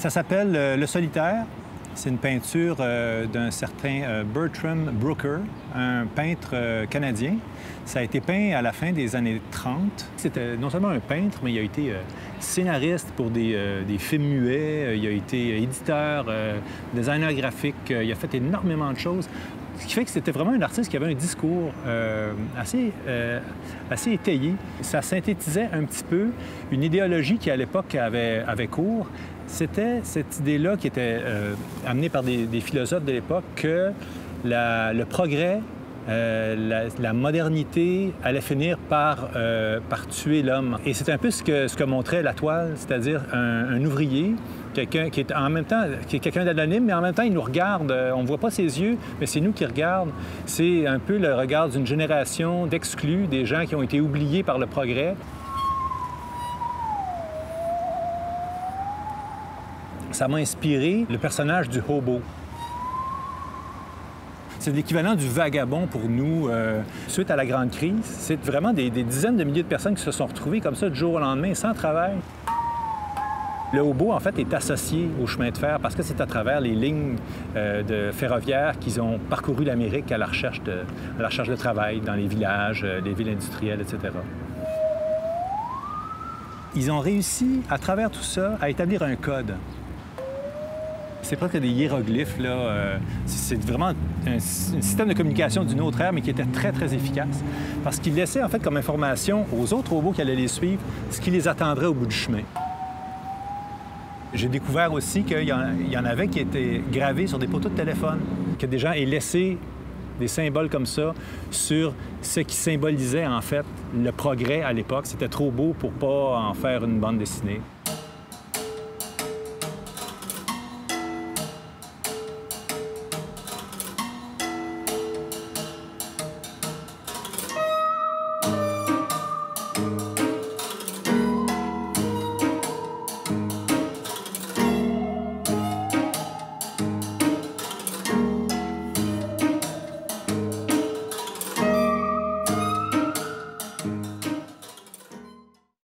Ça s'appelle Le Solitaire. C'est une peinture d'un certain Bertram Brooker, un peintre canadien. Ça a été peint à la fin des années 30. C'était non seulement un peintre, mais il a été scénariste pour des films muets, il a été éditeur, designer graphique, il a fait énormément de choses. Ce qui fait que c'était vraiment un artiste qui avait un discours assez étayé. Ça synthétisait un petit peu une idéologie qui, à l'époque, avait cours. C'était cette idée-là qui était amenée par des philosophes de l'époque que le progrès, la modernité allait finir par tuer l'homme. Et c'est un peu ce que montrait la toile, c'est-à-dire un ouvrier, quelqu'un qui est en même temps qui est quelqu'un d'anonyme, mais en même temps, il nous regarde. On ne voit pas ses yeux, mais c'est nous qui regarde. C'est un peu le regard d'une génération d'exclus, des gens qui ont été oubliés par le progrès. Ça m'a inspiré le personnage du hobo. C'est l'équivalent du vagabond pour nous suite à la Grande Crise. C'est vraiment des dizaines de milliers de personnes qui se sont retrouvées comme ça du jour au lendemain, sans travail. Le hobo, en fait, est associé au chemin de fer parce que c'est à travers les lignes de ferroviaires qu'ils ont parcouru l'Amérique à la recherche de travail dans les villages, les villes industrielles, etc. Ils ont réussi, à travers tout ça, à établir un code. C'est presque des hiéroglyphes, là. C'est vraiment un système de communication d'une autre ère, mais qui était très, très efficace. Parce qu'il laissait, en fait, comme information aux autres robots qui allaient les suivre, ce qui les attendrait au bout du chemin. J'ai découvert aussi qu'il y en avait qui étaient gravés sur des poteaux de téléphone, que des gens aient laissé des symboles comme ça sur ce qui symbolisait, en fait, le progrès à l'époque. C'était trop beau pour pas en faire une bande dessinée.